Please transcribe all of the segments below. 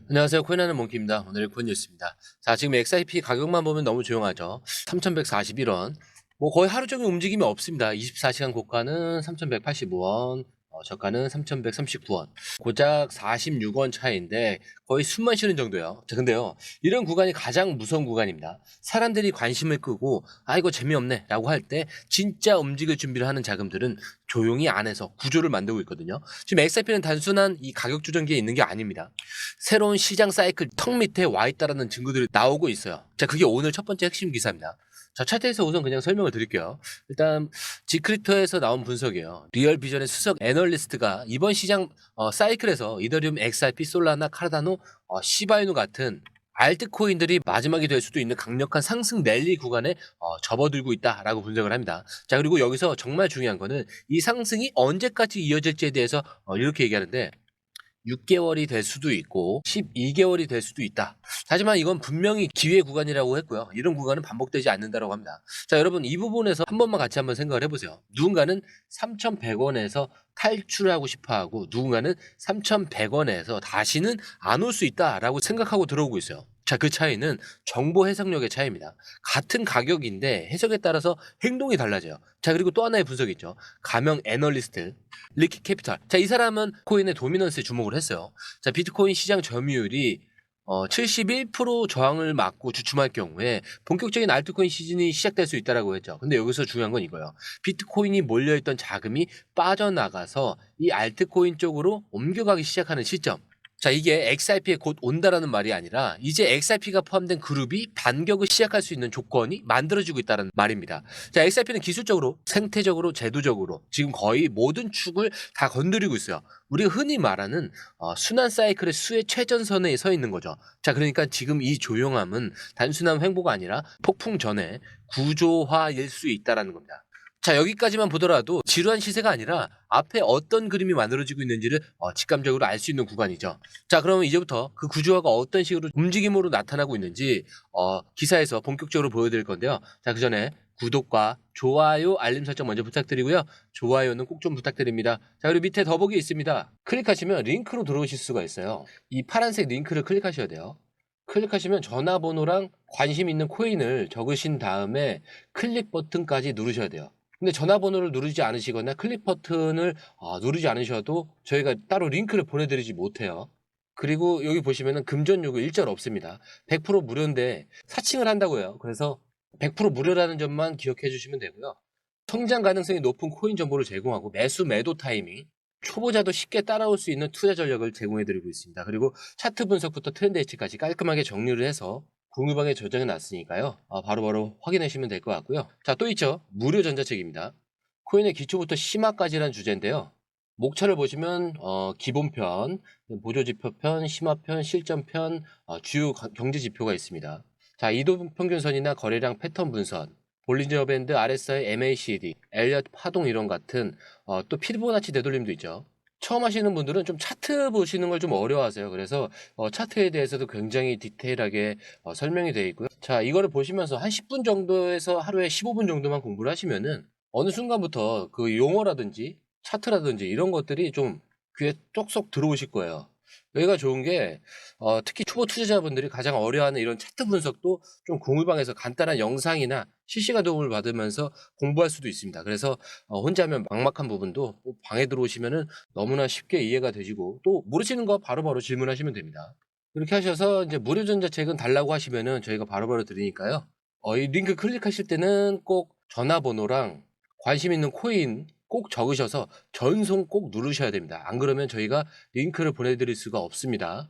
안녕하세요. 코인하는 몽키입니다. 오늘의 코인 뉴스입니다. 자, 지금 XRP 가격만 보면 너무 조용하죠. 3,141원. 뭐 거의 하루 종일 움직임이 없습니다. 24시간 고가는 3,185원, 저가는 3,139원. 고작 46원 차이인데 거의 숨만 쉬는 정도예요. 자, 근데요, 이런 구간이 가장 무서운 구간입니다. 사람들이 관심을 끄고 아 이거 재미없네 라고 할 때 진짜 움직일 준비를 하는 자금들은 조용히 안에서 구조를 만들고 있거든요. 지금 XRP는 단순한 이 가격 조정기에 있는 게 아닙니다. 새로운 시장 사이클 턱 밑에 와 있다라는 증거들이 나오고 있어요. 자, 그게 오늘 첫 번째 핵심 기사입니다. 자, 차트에서 우선 그냥 설명을 드릴게요. 일단 지크리터에서 나온 분석이에요. 리얼비전의 수석 애널리스트가 이번 시장 사이클에서 이더리움, XRP, 솔라나, 카르다노, 시바이누 같은 알트코인들이 마지막이 될 수도 있는 강력한 상승 랠리 구간에 접어들고 있다라고 분석을 합니다. 자, 그리고 여기서 정말 중요한 거는 이 상승이 언제까지 이어질지에 대해서 이렇게 얘기하는데 6개월이 될 수도 있고 12개월이 될 수도 있다. 하지만 이건 분명히 기회 구간이라고 했고요. 이런 구간은 반복되지 않는다고 합니다. 자, 여러분 이 부분에서 한 번만 같이 한번 생각을 해보세요. 누군가는 3,100원에서 탈출하고 싶어하고 누군가는 3,100원에서 다시는 안 올 수 있다라고 생각하고 들어오고 있어요. 자, 그 차이는 정보 해석력의 차이입니다. 같은 가격인데 해석에 따라서 행동이 달라져요. 자, 그리고 또 하나의 분석이 있죠. 가명 애널리스트 리키 캐피탈. 자, 이 사람은 코인의 도미넌스에 주목을 했어요. 자, 비트코인 시장 점유율이 71% 저항을 맞고 주춤할 경우에 본격적인 알트코인 시즌이 시작될 수 있다라고 했죠. 근데 여기서 중요한 건 이거예요. 비트코인이 몰려있던 자금이 빠져나가서 이 알트코인 쪽으로 옮겨가기 시작하는 시점. 자, 이게 XRP에 곧 온다라는 말이 아니라 이제 XRP가 포함된 그룹이 반격을 시작할 수 있는 조건이 만들어지고 있다는 말입니다. 자, XRP는 기술적으로, 생태적으로, 제도적으로 지금 거의 모든 축을 다 건드리고 있어요. 우리가 흔히 말하는 순환 사이클의 수의 최전선에 서 있는 거죠. 자, 그러니까 지금 이 조용함은 단순한 횡보가 아니라 폭풍 전에 구조화일 수 있다는 겁니다. 자, 여기까지만 보더라도 지루한 시세가 아니라 앞에 어떤 그림이 만들어지고 있는지를 직감적으로 알 수 있는 구간이죠. 자, 그러면 이제부터 그 구조화가 어떤 식으로 움직임으로 나타나고 있는지 기사에서 본격적으로 보여드릴 건데요. 자, 그 전에 구독과 좋아요, 알림 설정 먼저 부탁드리고요. 좋아요는 꼭 좀 부탁드립니다. 자, 그리고 밑에 더보기 있습니다. 클릭하시면 링크로 들어오실 수가 있어요. 이 파란색 링크를 클릭하셔야 돼요. 클릭하시면 전화번호랑 관심 있는 코인을 적으신 다음에 클릭 버튼까지 누르셔야 돼요. 근데 전화번호를 누르지 않으시거나 클릭 버튼을 누르지 않으셔도 저희가 따로 링크를 보내드리지 못해요. 그리고 여기 보시면은 금전 요구 일절 없습니다. 100% 무료인데 사칭을 한다고 해요. 그래서 100% 무료라는 점만 기억해 주시면 되고요. 성장 가능성이 높은 코인 정보를 제공하고 매수 매도 타이밍, 초보자도 쉽게 따라올 수 있는 투자 전략을 제공해 드리고 있습니다. 그리고 차트 분석부터 트렌드 예측까지 깔끔하게 정리를 해서 공유방에 저장해 놨으니까요. 바로바로 확인하시면 될 것 같고요. 자, 또 있죠. 무료 전자책입니다. 코인의 기초부터 심화까지란 주제인데요. 목차를 보시면 기본편, 보조지표편, 심화편, 실전편, 주요 경제지표가 있습니다. 자, 이동평균선이나 거래량 패턴 분선, 볼린저 밴드, RSI, MACD, 엘리엇 파동 이론 같은 또 피보나치 되돌림도 있죠. 처음 하시는 분들은 좀 차트 보시는 걸 좀 어려워하세요. 그래서 차트에 대해서도 굉장히 디테일하게 설명이 되어 있고요. 자, 이거를 보시면서 한 10분 정도에서 하루에 15분 정도만 공부를 하시면은 어느 순간부터 그 용어라든지 차트라든지 이런 것들이 좀 귀에 쏙쏙 들어오실 거예요. 여기가 좋은 게 특히 초보 투자자분들이 가장 어려워하는 이런 차트 분석도 좀 공유방에서 간단한 영상이나 실시간 도움을 받으면서 공부할 수도 있습니다. 그래서 혼자 하면 막막한 부분도 방에 들어오시면은 너무나 쉽게 이해가 되시고 또 모르시는 거 바로바로 질문하시면 됩니다. 그렇게 하셔서 이제 무료 전자책은 달라고 하시면은 저희가 바로바로 드리니까요. 이 링크 클릭하실 때는 꼭 전화번호랑 관심 있는 코인 꼭 적으셔서 전송 꼭 누르셔야 됩니다. 안 그러면 저희가 링크를 보내드릴 수가 없습니다.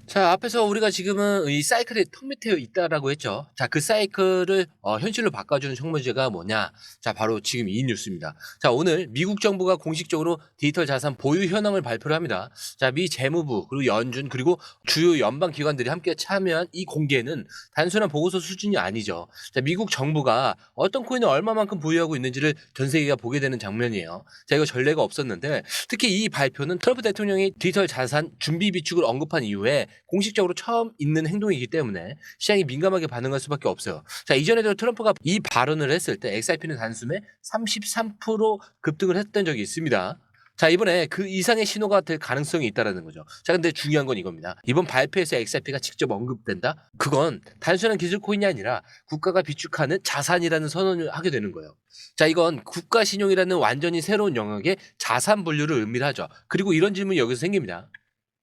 자, 앞에서 우리가 지금은 이 사이클의 턱 밑에 있다라고 했죠. 자, 그 사이클을 현실로 바꿔주는 청문제가 뭐냐? 자, 바로 지금 이 뉴스입니다. 자, 오늘 미국 정부가 공식적으로 디지털 자산 보유 현황을 발표를 합니다. 자, 미 재무부 그리고 연준 그리고 주요 연방 기관들이 함께 참여한 이 공개는 단순한 보고서 수준이 아니죠. 자, 미국 정부가 어떤 코인을 얼마만큼 보유하고 있는지를 전 세계가 보게 되는 장면이에요. 자, 이거 전례가 없었는데 특히 이 발표는 트럼프 대통령이 디지털 자산 준비 비축을 언급한 이후에 공식적으로 처음 있는 행동이기 때문에 시장이 민감하게 반응할 수밖에 없어요. 자, 이전에도 트럼프가 이 발언을 했을 때 XRP는 단숨에 33% 급등을 했던 적이 있습니다. 자, 이번에 그 이상의 신호가 될 가능성이 있다는 거죠. 자, 근데 중요한 건 이겁니다. 이번 발표에서 XRP가 직접 언급된다? 그건 단순한 기술 코인이 아니라 국가가 비축하는 자산이라는 선언을 하게 되는 거예요. 자, 이건 국가 신용이라는 완전히 새로운 영역의 자산 분류를 의미를 하죠. 그리고 이런 질문이 여기서 생깁니다.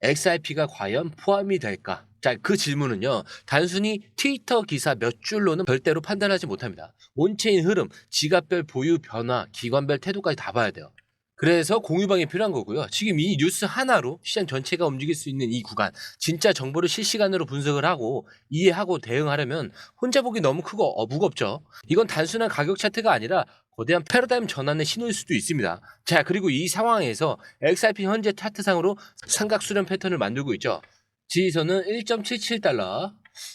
XRP가 과연 포함이 될까? 자, 그 질문은요, 단순히 트위터 기사 몇 줄로는 절대로 판단하지 못합니다. 온체인 흐름, 지갑별 보유 변화, 기관별 태도까지 다 봐야 돼요. 그래서 공유방이 필요한 거고요. 지금 이 뉴스 하나로 시장 전체가 움직일 수 있는 이 구간, 진짜 정보를 실시간으로 분석을 하고 이해하고 대응하려면 혼자 보기 너무 크고 무겁죠. 이건 단순한 가격 차트가 아니라 거대한 패러다임 전환의 신호일 수도 있습니다. 자, 그리고 이 상황에서 XRP 현재 차트상으로 삼각수렴 패턴을 만들고 있죠. 지지선은 1.77달러,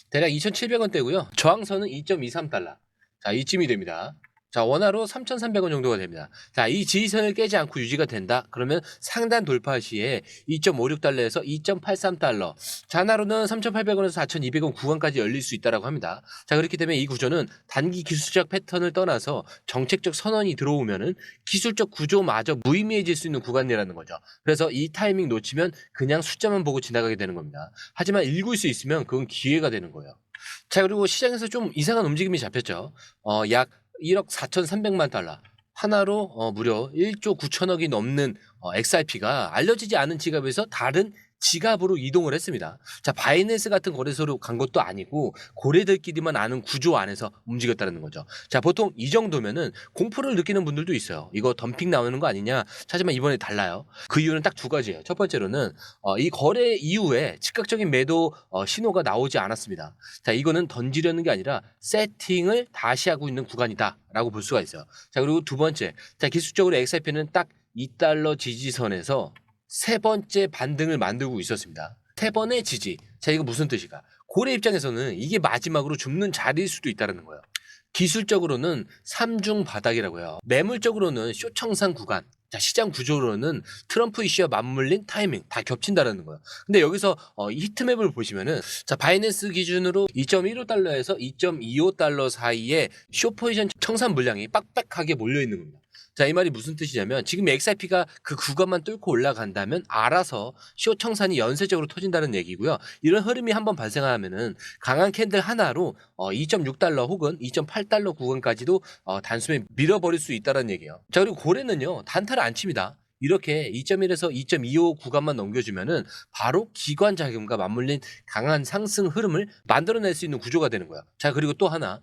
대략 2,700원대고요. 저항선은 2.23달러. 자, 이쯤이 됩니다. 자, 원화로 3,300원 정도가 됩니다. 자, 이 지지선을 깨지 않고 유지가 된다? 그러면 상단 돌파 시에 2.56달러에서 2.83달러, 잔화로는 3,800원에서 4,200원 구간까지 열릴 수 있다고 합니다. 자, 그렇기 때문에 이 구조는 단기 기술적 패턴을 떠나서 정책적 선언이 들어오면은 기술적 구조마저 무의미해질 수 있는 구간이라는 거죠. 그래서 이 타이밍 놓치면 그냥 숫자만 보고 지나가게 되는 겁니다. 하지만 읽을 수 있으면 그건 기회가 되는 거예요. 자, 그리고 시장에서 좀 이상한 움직임이 잡혔죠. 약 1억 4,300만 달러. 하나로 무려 1조 9천억이 넘는 XRP가 알려지지 않은 지갑에서 다른 지갑으로 이동을 했습니다. 자, 바이낸스 같은 거래소로 간 것도 아니고 고래들끼리만 아는 구조 안에서 움직였다는 거죠. 자, 보통 이 정도면은 공포를 느끼는 분들도 있어요. 이거 덤핑 나오는 거 아니냐? 하지만 이번에 달라요. 그 이유는 딱 두 가지예요. 첫 번째로는 이 거래 이후에 즉각적인 매도 신호가 나오지 않았습니다. 자, 이거는 던지려는 게 아니라 세팅을 다시 하고 있는 구간이다라고 볼 수가 있어요. 자, 그리고 두 번째, 자, 기술적으로 XRP는 딱 2달러 지지선에서 세 번째 반등을 만들고 있었습니다. 세 번의 지지. 자, 이거 무슨 뜻일까? 고래 입장에서는 이게 마지막으로 줍는 자리일 수도 있다는 거예요. 기술적으로는 3중 바닥이라고요. 매물적으로는 쇼청산 구간. 자, 시장 구조로는 트럼프 이슈와 맞물린 타이밍 다 겹친다는 거예요. 근데 여기서 이 히트맵을 보시면은, 자, 바이낸스 기준으로 2.15달러에서 2.25달러 사이에 쇼포지션 청산 물량이 빡빡하게 몰려 있는 겁니다. 자, 이 말이 무슨 뜻이냐면 지금 XRP가 그 구간만 뚫고 올라간다면 알아서 쇼 청산이 연쇄적으로 터진다는 얘기고요. 이런 흐름이 한번 발생하면은 강한 캔들 하나로 2.6달러 혹은 2.8달러 구간까지도 단숨에 밀어버릴 수 있다는 얘기예요. 자, 그리고 고래는요, 단타를 안 칩니다. 이렇게 2.1에서 2.25 구간만 넘겨주면은 바로 기관 자금과 맞물린 강한 상승 흐름을 만들어낼 수 있는 구조가 되는 거예요. 자, 그리고 또 하나.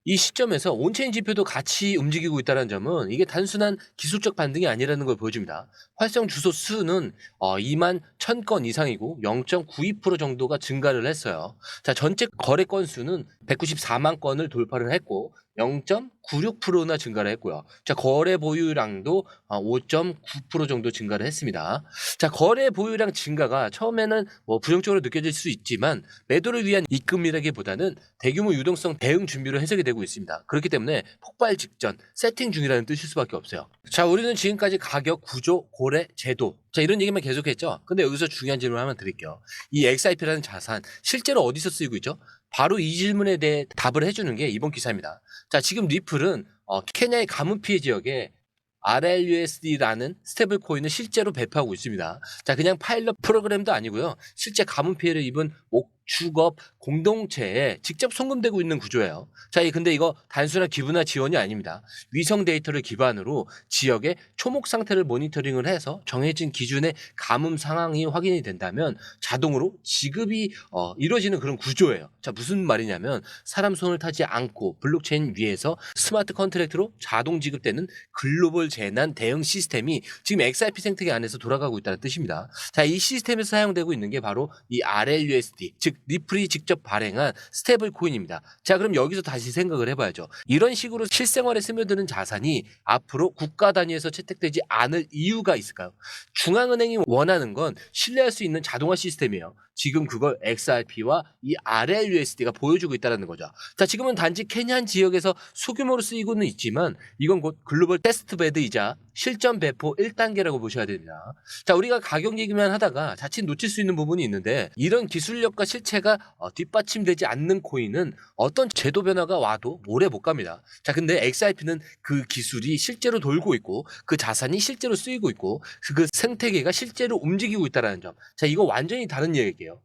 이 시점에서 온체인 지표도 같이 움직이고 있다는 점은 이게 단순한 기술적 반등이 아니라는 걸 보여줍니다. 활성 주소 수는 2만 1,000건 이상이고 0.92% 정도가 증가를 했어요. 자, 전체 거래 건수는 194만 건을 돌파를 했고 0.96%나 증가를 했고요. 자, 거래 보유량도 5.9% 정도 증가를 했습니다. 자, 거래 보유량 증가가 처음에는 부정적으로 느껴질 수 있지만 매도를 위한 입금이라기보다는 대규모 유동성 대응 준비로 해석이 되고 있습니다. 그렇기 때문에 폭발 직전, 세팅 중이라는 뜻일 수밖에 없어요. 자, 우리는 지금까지 가격, 구조, 고래, 제도, 자, 이런 얘기만 계속했죠. 근데 여기서 중요한 질문 하나 드릴게요. 이 XRP라는 자산 실제로 어디서 쓰이고 있죠? 바로 이 질문에 대해 답을 해주는 게 이번 기사입니다. 자, 지금 리플은 케냐의 가뭄 피해 지역에 RLUSD라는 스테이블 코인을 실제로 배포하고 있습니다. 자, 그냥 파일럿 프로그램도 아니고요. 실제 가뭄 피해를 입은 목축업 공동체에 직접 송금되고 있는 구조예요. 자, 근데 이거 단순한 기부나 지원이 아닙니다. 위성 데이터를 기반으로 지역의 초목 상태를 모니터링을 해서 정해진 기준의 가뭄 상황이 확인이 된다면 자동으로 지급이 이루어지는 그런 구조예요. 자, 무슨 말이냐면 사람 손을 타지 않고 블록체인 위에서 스마트 컨트랙트로 자동 지급되는 글로벌 재난 대응 시스템이 지금 XRP 생태계 안에서 돌아가고 있다는 뜻입니다. 자, 이 시스템에서 사용되고 있는 게 바로 이 RLUSD, 즉 리플이 직접 발행한 스테이블 코인입니다. 자, 그럼 여기서 다시 생각을 해봐야죠. 이런 식으로 실생활에 스며드는 자산이 앞으로 국가 단위에서 채택되지 않을 이유가 있을까요? 중앙은행이 원하는 건 신뢰할 수 있는 자동화 시스템이에요. 지금 그걸 XRP와 이 RLUSD가 보여주고 있다는 거죠. 자, 지금은 단지 케냐한 지역에서 소규모로 쓰이고는 있지만 이건 곧 글로벌 테스트베드이자 실전 배포 1단계라고 보셔야 됩니다. 자, 우리가 가격 얘기만 하다가 자칫 놓칠 수 있는 부분이 있는데 이런 기술력과 실체가 뒷받침되지 않는 코인은 어떤 제도 변화가 와도 오래 못 갑니다. 자, 근데 XRP는 그 기술이 실제로 돌고 있고 그 자산이 실제로 쓰이고 있고 그 생태계가 실제로 움직이고 있다는 점. 자, 이거 완전히 다른 얘기예요.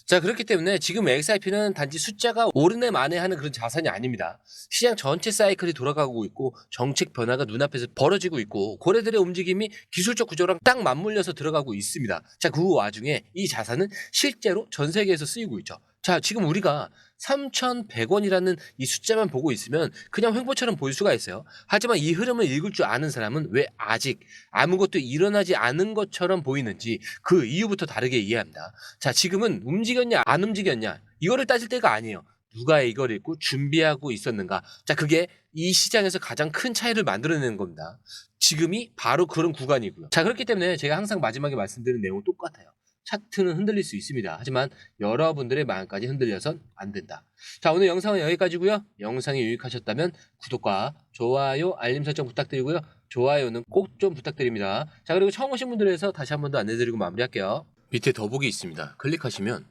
자, 그렇기 때문에 지금 XRP는 단지 숫자가 오르네 마네 하는 그런 자산이 아닙니다. 시장 전체 사이클이 돌아가고 있고 정책 변화가 눈앞에서 벌어지고 있고 거래들의 움직임이 기술적 구조랑 딱 맞물려서 들어가고 있습니다. 자, 그 와중에 이 자산은 실제로 전 세계에서 쓰이고 있죠. 자, 지금 우리가 3,100원이라는 이 숫자만 보고 있으면 그냥 횡보처럼 보일 수가 있어요. 하지만 이 흐름을 읽을 줄 아는 사람은 왜 아직 아무것도 일어나지 않은 것처럼 보이는지 그 이유부터 다르게 이해합니다. 자, 지금은 움직였냐 안 움직였냐 이거를 따질 때가 아니에요. 누가 이걸 읽고 준비하고 있었는가. 자, 그게 이 시장에서 가장 큰 차이를 만들어내는 겁니다. 지금이 바로 그런 구간이고요. 자, 그렇기 때문에 제가 항상 마지막에 말씀드리는 내용은 똑같아요. 차트는 흔들릴 수 있습니다. 하지만 여러분들의 마음까지 흔들려선 안 된다. 자, 오늘 영상은 여기까지고요. 영상이 유익하셨다면 구독과 좋아요, 알림 설정 부탁드리고요. 좋아요는 꼭 좀 부탁드립니다. 자, 그리고 처음 오신 분들에서 다시 한 번 더 안내드리고 마무리할게요. 밑에 더보기 있습니다. 클릭하시면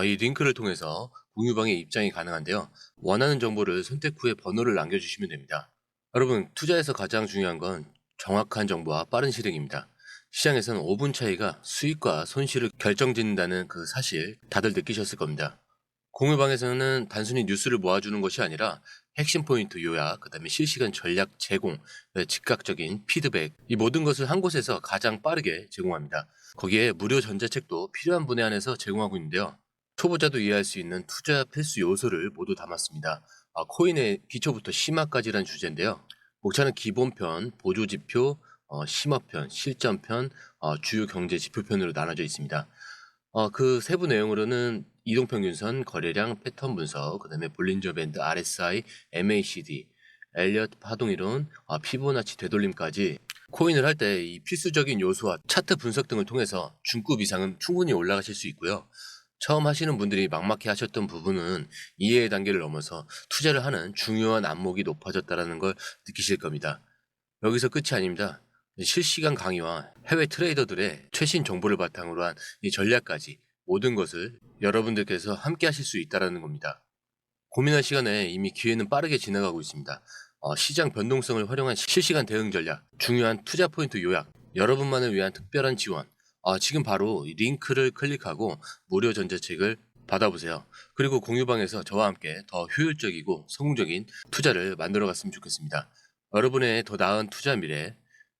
이 링크를 통해서 공유방에 입장이 가능한데요. 원하는 정보를 선택 후에 번호를 남겨주시면 됩니다. 여러분, 투자에서 가장 중요한 건 정확한 정보와 빠른 실행입니다. 시장에서는 5분 차이가 수익과 손실을 결정짓는다는 그 사실 다들 느끼셨을 겁니다. 공유방에서는 단순히 뉴스를 모아주는 것이 아니라 핵심 포인트 요약, 그 다음에 실시간 전략 제공, 즉각적인 피드백, 이 모든 것을 한 곳에서 가장 빠르게 제공합니다. 거기에 무료 전자책도 필요한 분에 한해서 제공하고 있는데요. 초보자도 이해할 수 있는 투자 필수 요소를 모두 담았습니다. 코인의 기초부터 심화까지란 주제인데요. 목차는 기본편, 보조지표, 심화편, 실전편, 주요 경제 지표편으로 나눠져 있습니다. 그 세부 내용으로는 이동평균선, 거래량, 패턴 분석, 그 다음에 볼린저 밴드, RSI, MACD, 엘리엇 파동이론, 피보나치 되돌림까지 코인을 할 때 이 필수적인 요소와 차트 분석 등을 통해서 중급 이상은 충분히 올라가실 수 있고요. 처음 하시는 분들이 막막해 하셨던 부분은 이해의 단계를 넘어서 투자를 하는 중요한 안목이 높아졌다는 걸 느끼실 겁니다. 여기서 끝이 아닙니다. 실시간 강의와 해외 트레이더들의 최신 정보를 바탕으로 한 이 전략까지 모든 것을 여러분들께서 함께 하실 수 있다는 겁니다. 고민할 시간에 이미 기회는 빠르게 지나가고 있습니다. 시장 변동성을 활용한 실시간 대응 전략, 중요한 투자 포인트 요약, 여러분만을 위한 특별한 지원. 지금 바로 이 링크를 클릭하고 무료 전자책을 받아보세요. 그리고 공유방에서 저와 함께 더 효율적이고 성공적인 투자를 만들어 갔으면 좋겠습니다. 여러분의 더 나은 투자 미래,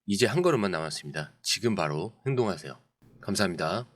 이제 한 걸음만 남았습니다. 지금 바로 행동하세요. 감사합니다.